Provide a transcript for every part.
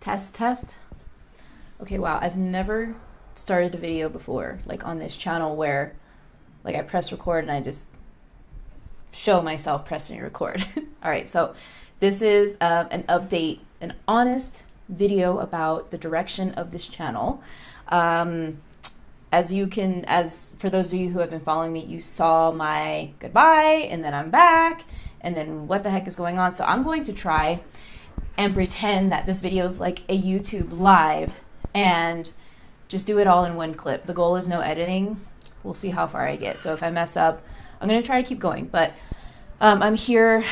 Test, test. Okay, wow. I've never started a video before, like on this channel where like I press record and I just show myself pressing record. All right, so this is an update, an honest video about the direction of this channel. As for those of you who have been following me, you saw my goodbye and then I'm back and then what the heck is going on. So I'm going to try and pretend that this video is like a YouTube live and just do it all in one clip. The goal is no editing. We'll see how far I get. So if I mess up, I'm going to try to keep going. But I'm here,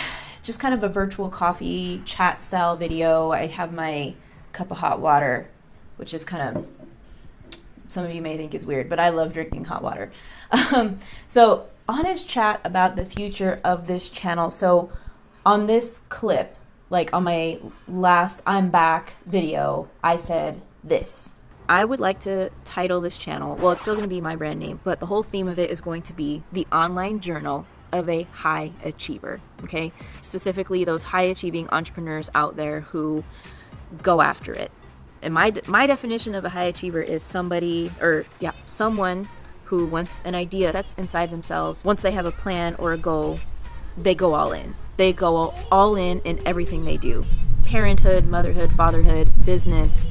just kind of a virtual coffee chat style video. I have my cup of hot water, which is kind of, some of you may think is weird, but I love drinking hot water. So honest chat about the future of this channel. So on this clip, like on my last I'm back video, I said this. I would like to title this channel, well, it's still going to be my brand name, but the whole theme of it is going to be the online journal of a high achiever, okay? Specifically those high achieving entrepreneurs out there who go after it. And my definition of a high achiever is someone who, once an idea sets inside themselves, once they have a plan or a goal, they go all in. They go all in everything they do. Parenthood, motherhood, fatherhood, business,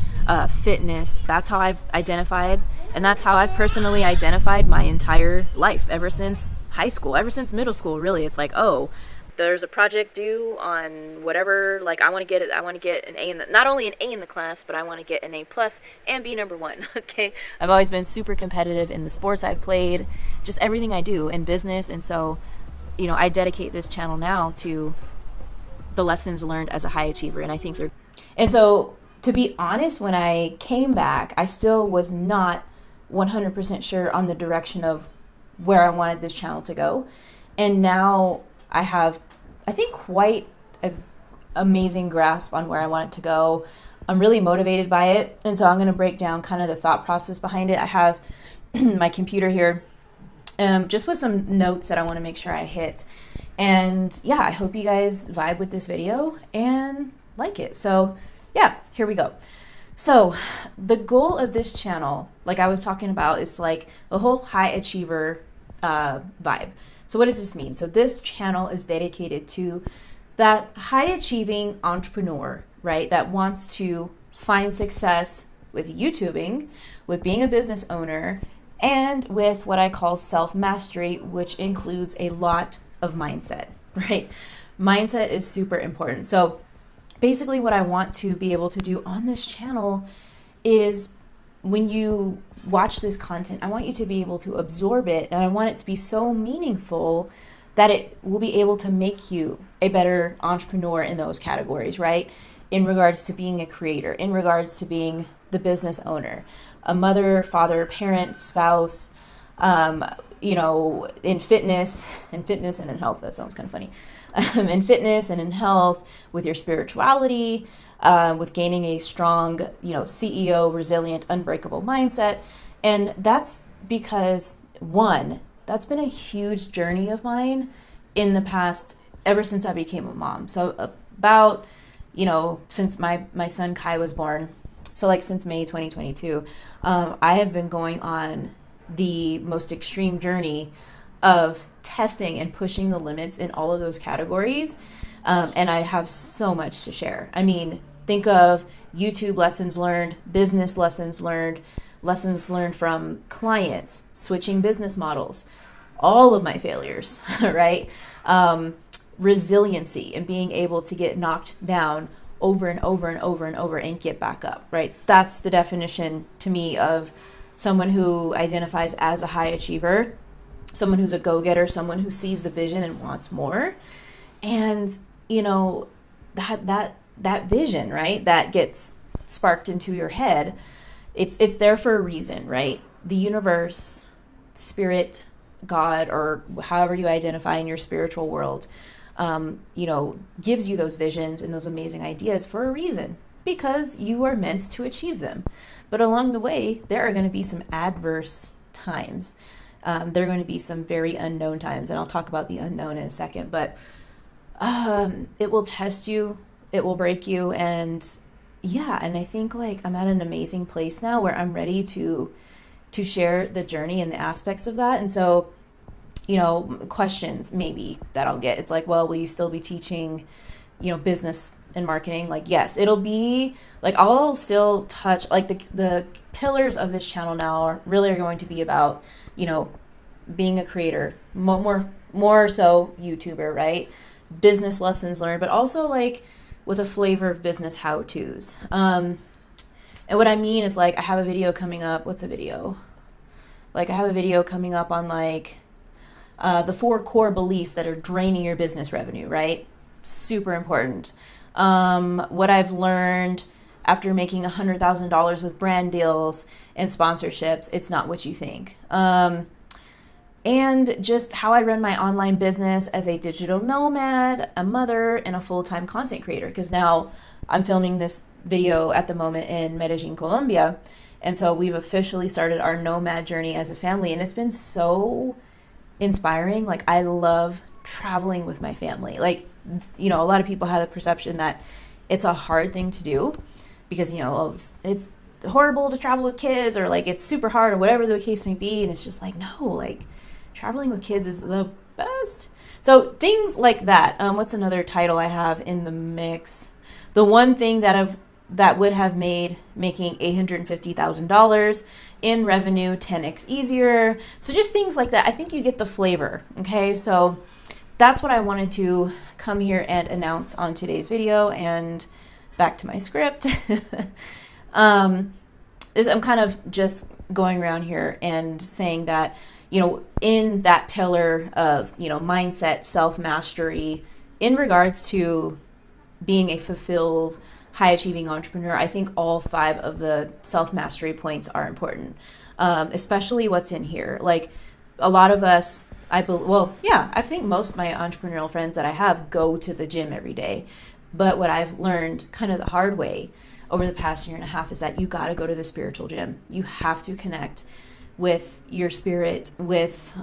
fitness. That's how I've identified, and that's how I've personally identified my entire life ever since high school, ever since middle school, really. It's like, oh, there's a project due on whatever, like I want to get an A in the, not only an A in the class, but I want to get an A plus and be number one. Okay. I've always been super competitive in the sports I've played, just everything I do in business. And so, you know, I dedicate this channel now to the lessons learned as a high achiever. And I think and so to be honest, when I came back, I still was not 100% sure on the direction of where I wanted this channel to go. And now I have, I think, quite an amazing grasp on where I want it to go. I'm really motivated by it. And so I'm going to break down kind of the thought process behind it. I have my computer here, just with some notes that I want to make sure I hit. And yeah, I hope you guys vibe with this video and like it. So yeah, here we go. So the goal of this channel, like I was talking about, is like the whole high achiever vibe. So what does this mean? So this channel is dedicated to that high achieving entrepreneur, right? That wants to find success with YouTubing, with being a business owner, and with what I call self-mastery, which includes a lot of mindset, right? Mindset is super important. So basically what I want to be able to do on this channel is, when you watch this content, I want you to be able to absorb it, and I want it to be so meaningful that it will be able to make you a better entrepreneur in those categories, right? In regards to being a creator, in regards to being the business owner, a mother, father, parent, spouse, in fitness and in health. That sounds kind of funny. In fitness and in health, with your spirituality, with gaining a strong, CEO, resilient, unbreakable mindset. And that's because, one, that's been a huge journey of mine in the past, ever since I became a mom. So about, since my son Kai was born, so like since May 2022, I have been going on the most extreme journey of testing and pushing the limits in all of those categories. And I have so much to share. I mean, think of YouTube lessons learned, business lessons learned from clients, switching business models, all of my failures, right? Resiliency and being able to get knocked down over and over and over and over and get back up, right? That's the definition to me of someone who identifies as a high achiever, someone who's a go-getter, someone who sees the vision and wants more. And, that vision, right, that gets sparked into your head, it's there for a reason, right? The universe, spirit, God, or however you identify in your spiritual world, gives you those visions and those amazing ideas for a reason, because you are meant to achieve them. But along the way, there are going to be some adverse times. There are going to be some very unknown times, and I'll talk about the unknown in a second, but it will test you, it will break you, and yeah, and I think like I'm at an amazing place now where I'm ready to share the journey and the aspects of that. And so, you know, questions maybe that I'll get. It's like, well, will you still be teaching, you know, business and marketing? Like, yes, it'll be like, I'll still touch like the pillars of this channel now are going to be about, you know, being a creator, more so YouTuber, right? Business lessons learned, but also like with a flavor of business how-tos. And what I mean is like, I have a video coming up. What's a video? Like I have a video coming up on like the 4 core beliefs that are draining your business revenue, right? Super important. What I've learned after making $100,000 with brand deals and sponsorships, it's not what you think. And just how I run my online business as a digital nomad, a mother, and a full-time content creator. Because now I'm filming this video at the moment in Medellin, Colombia. And so we've officially started our nomad journey as a family. And it's been so inspiring. Like, I love traveling with my family. Like, you know, a lot of people have the perception that it's a hard thing to do because, you know, it's horrible to travel with kids, or like it's super hard, or whatever the case may be. And it's just like, no, like traveling with kids is the best. So things like that. What's another title I have in the mix? The one thing that would have made making $850,000 in revenue 10x easier. So just things like that. I think you get the flavor. Okay, so that's what I wanted to come here and announce on today's video. And back to my script. I'm kind of just going around here and saying that, you know, in that pillar of, you know, mindset, self-mastery, in regards to being a fulfilled, high-achieving entrepreneur, I think all 5 of the self-mastery points are important, especially what's in here. Like, a lot of us, I think most of my entrepreneurial friends that I have go to the gym every day. But what I've learned kind of the hard way over the past year and a half is that you got to go to the spiritual gym. You have to connect with your spirit, with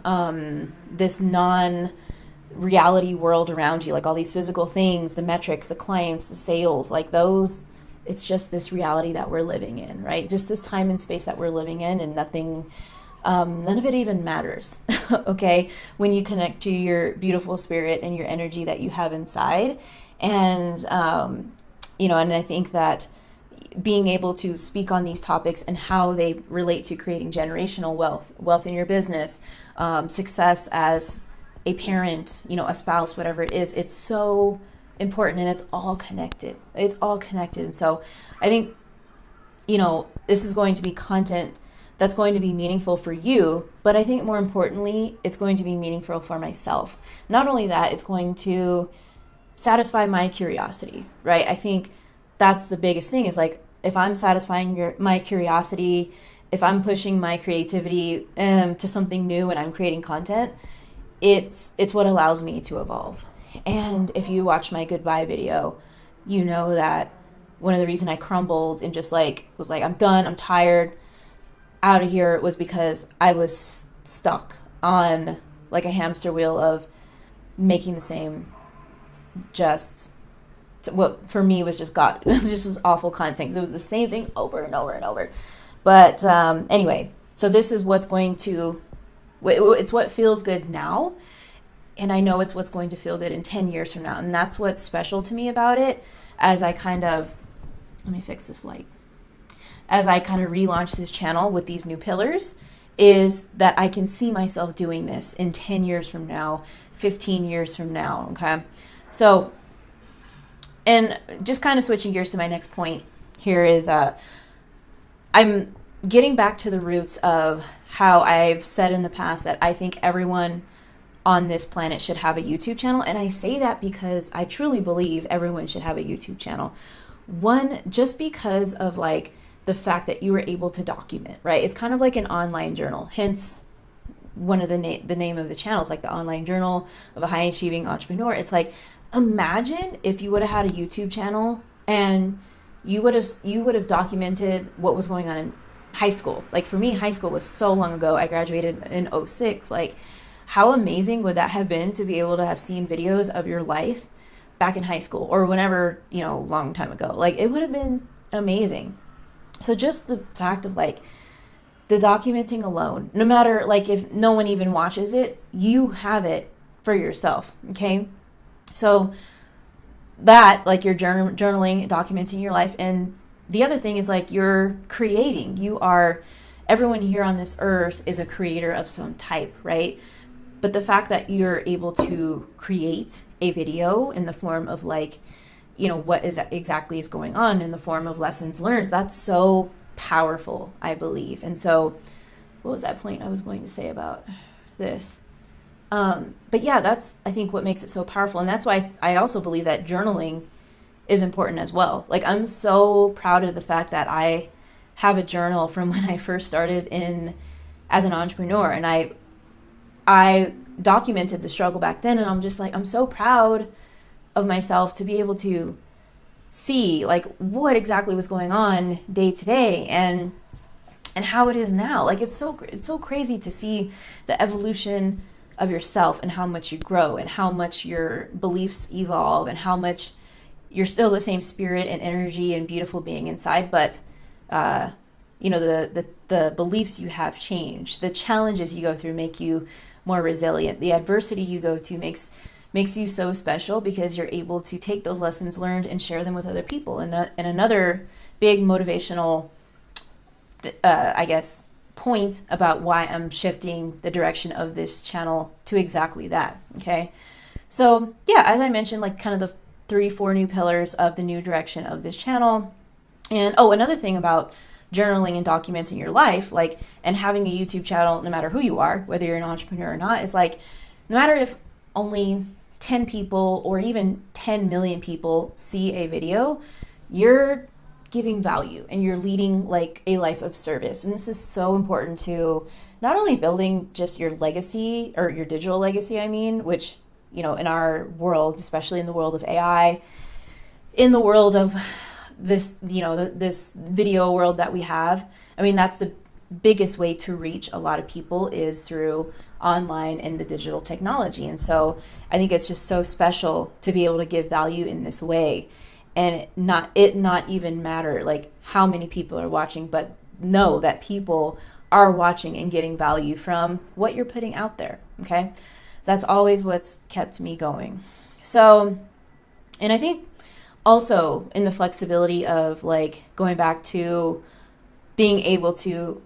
this non-reality world around you, like all these physical things, the metrics, the clients, the sales, like those. It's just this reality that we're living in, right? Just this time and space that we're living in, and none of it even matters, okay? When you connect to your beautiful spirit and your energy that you have inside. And, you know, and I think that being able to speak on these topics and how they relate to creating generational wealth in your business, success as a parent, you know, a spouse, whatever it is, it's so important, and it's all connected. It's all connected. And so I think, you know, this is going to be content that's going to be meaningful for you, but I think more importantly, it's going to be meaningful for myself. Not only that, it's going to satisfy my curiosity, right? I think that's the biggest thing, is like, if I'm satisfying my curiosity, if I'm pushing my creativity to something new and I'm creating content, it's what allows me to evolve. And if you watch my goodbye video, you know that one of the reasons I crumbled and just like was like, I'm done, I'm tired, out of here, was because I was stuck on like a hamster wheel of making the same, just what for me was just God. It was just this awful content, because it was the same thing over and over and over. But anyway, so this is what's going to, it's what feels good now. And I know it's what's going to feel good in 10 years from now. And that's what's special to me about it, as I kind of, let me fix this light. As I kind of relaunch this channel with these new pillars, is that I can see myself doing this in 10 years from now, 15 years from now, okay? So, and just kind of switching gears to my next point here is I'm getting back to the roots of how I've said in the past that I think everyone on this planet should have a YouTube channel. And I say that because I truly believe everyone should have a YouTube channel. One, just because of like the fact that you were able to document, right? It's kind of like an online journal, hence one of the name of the channel is like the online journal of a high achieving entrepreneur. It's like, imagine if you would have had a YouTube channel and you would have documented what was going on in high school. Like for me, high school was so long ago. I graduated in 2006. Like, how amazing would that have been to be able to have seen videos of your life back in high school or whenever, you know, long time ago? Like, it would have been amazing. So just the fact of like the documenting alone, no matter like if no one even watches it, you have it for yourself. Okay. So that, like, you're journaling, documenting your life. And the other thing is like you're creating. Everyone here on this earth is a creator of some type, right? But the fact that you're able to create a video in the form of like, what is exactly is going on in the form of lessons learned, that's so powerful, I believe. And so what was that point I was going to say about this? But yeah, that's, I think, what makes it so powerful. And that's why I also believe that journaling is important as well. Like, I'm so proud of the fact that I have a journal from when I first started as an entrepreneur. And I documented the struggle back then. And I'm just like, I'm so proud of myself to be able to see like what exactly was going on day to day and how it is now. Like, it's so crazy to see the evolution of yourself and how much you grow and how much your beliefs evolve and how much you're still the same spirit and energy and beautiful being inside, but the beliefs you have changed. The challenges you go through make you more resilient. The adversity you go to makes you so special because you're able to take those lessons learned and share them with other people. And another big motivational point about why I'm shifting the direction of this channel to exactly that. Okay. So yeah, as I mentioned, like kind of the 3-4 new pillars of the new direction of this channel. And another thing about journaling and documenting your life, like, and having a YouTube channel, no matter who you are, whether you're an entrepreneur or not, is like, no matter if only 10 people or even 10 million people see a video, you're giving value and you're leading like a life of service. And this is so important to not only building just your legacy, or your digital legacy, which, in our world, especially in the world of AI, in the world of this, this video world that we have, that's the biggest way to reach a lot of people is through online and the digital technology. And so I think it's just so special to be able to give value in this way. And not even matter like how many people are watching, but know that people are watching and getting value from what you're putting out there. Okay. That's always what's kept me going. So, and I think also in the flexibility of like going back to being able to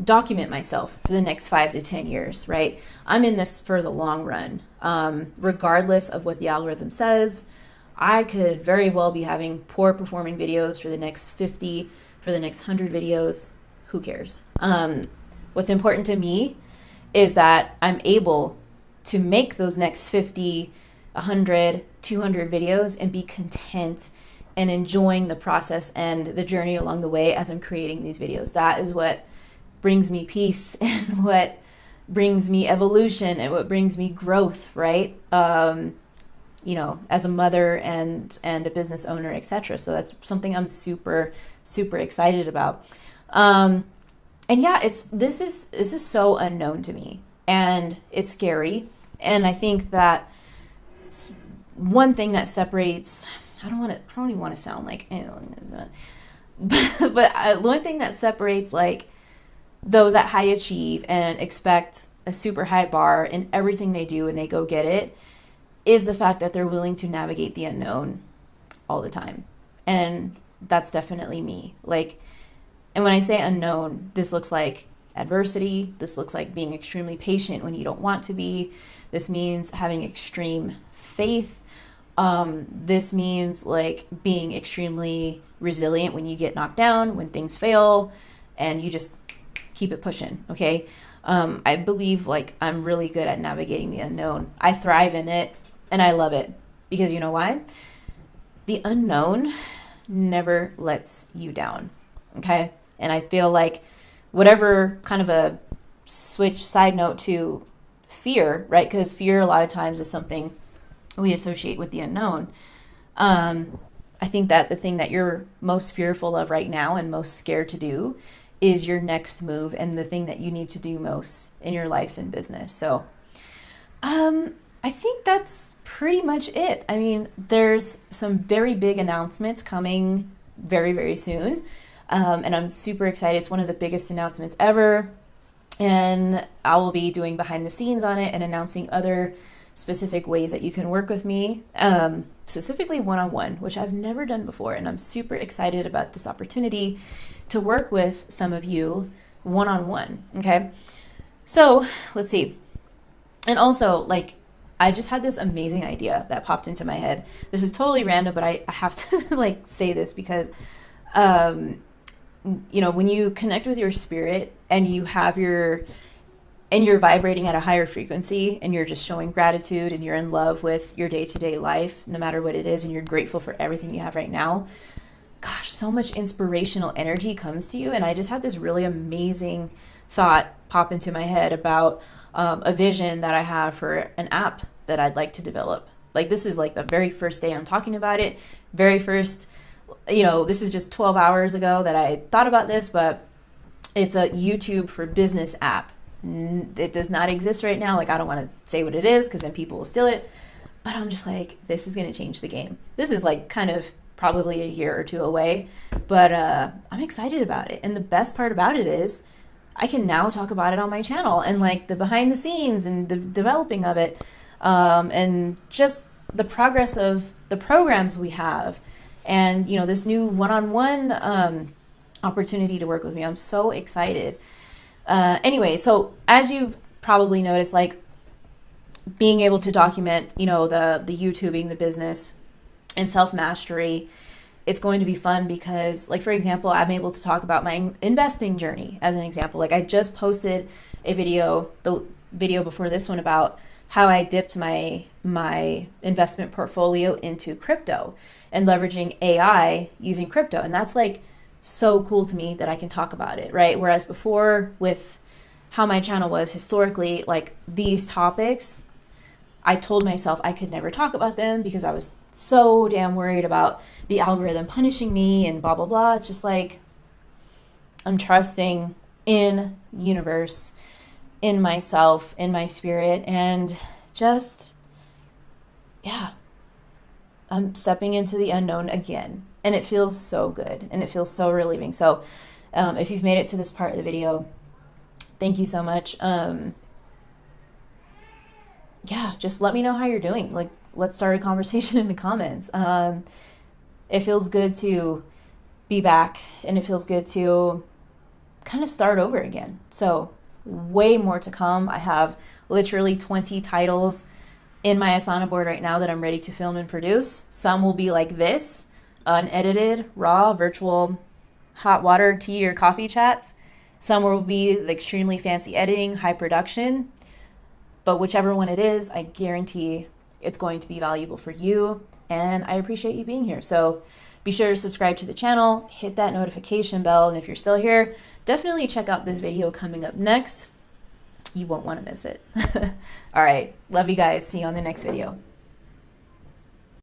document myself for the next 5 to 10 years, right? I'm in this for the long run. Regardless of what the algorithm says, I could very well be having poor performing videos for the next 50, for the next 100 videos. Who cares? What's important to me is that I'm able to make those next 50, 100, 200 videos and be content and enjoying the process and the journey along the way as I'm creating these videos. That is what brings me peace and what brings me evolution and what brings me growth, right? As a mother and a business owner, etc. So that's something I'm super, super excited about. And yeah, this is so unknown to me and it's scary. And I think that one thing that separates, I don't even want to sound like, but one thing that separates like those that high achieve and expect a super high bar in everything they do and they go get it is the fact that they're willing to navigate the unknown all the time. And that's definitely me. Like, and when I say unknown, this looks like adversity. This looks like being extremely patient when you don't want to be. This means having extreme faith. This means like being extremely resilient when you get knocked down, when things fail, and you just keep it pushing. Okay. I believe like I'm really good at navigating the unknown. I thrive in it and I love it because you know why? The unknown never lets you down. Okay. And I feel like whatever kind of a switch side note to fear, right? Because fear a lot of times is something we associate with the unknown. I think that the thing that you're most fearful of right now and most scared to do is your next move and the thing that you need to do most in your life and business. So I think that's pretty much it. I mean, there's some very big announcements coming very, very soon. And I'm super excited. It's one of the biggest announcements ever. And I will be doing behind the scenes on it and announcing other specific ways that you can work with me, specifically one-on-one, which I've never done before. And I'm super excited about this opportunity to work with some of you one-on-one. Okay. So let's see. And also, like, I just had this amazing idea that popped into my head. This is totally random, but I have to like say this because, you know, when you connect with your spirit and you have you're vibrating at a higher frequency and you're just showing gratitude and you're in love with your day-to-day life, no matter what it is, and you're grateful for everything you have right now, gosh, so much inspirational energy comes to you. And I just had this really amazing thought pop into my head about a vision that I have for an app that I'd like to develop. Like, this is like the very first day I'm talking about it. Very first, you know, this is just 12 hours ago that I thought about this, but it's a YouTube for business app. It does not exist right now. Like, I don't want to say what it is because then people will steal it. But I'm just like, this is going to change the game. This is like kind of probably a year or two away, but I'm excited about it. And the best part about it is I can now talk about it on my channel and like the behind the scenes and the developing of it, and just the progress of the programs we have, and you know, this new one-on-one opportunity to work with me. I'm so excited. Anyway, so as you've probably noticed, like, being able to document, you know, the YouTubing, the business, and self-mastery, it's going to be fun because, like, for example, I'm able to talk about my investing journey as an example. Like, I just posted a video, the video before this one, about how I dipped my investment portfolio into crypto and leveraging AI using crypto. And that's like so cool to me that I can talk about it, right? Whereas before, with how my channel was historically, like, these topics, I told myself I could never talk about them because I was so damn worried about the algorithm punishing me and blah, blah, blah. It's just like, I'm trusting in universe, in myself, in my spirit, and just, yeah, I'm stepping into the unknown again. And it feels so good and it feels so relieving. So if you've made it to this part of the video, thank you so much. Yeah, just let me know how you're doing. Like, let's start a conversation in the comments. It feels good to be back, and it feels good to kind of start over again. So way more to come. I have literally 20 titles in my Asana board right now that I'm ready to film and produce. Some will be like this, unedited, raw, virtual hot water, tea, or coffee chats. Some will be the extremely fancy editing, high production. But whichever one it is, I guarantee it's going to be valuable for you, and I appreciate you being here. So be sure to subscribe to the channel, hit that notification bell, and if you're still here, definitely check out this video coming up next. You won't want to miss it. All right, love you guys. See you on the next video.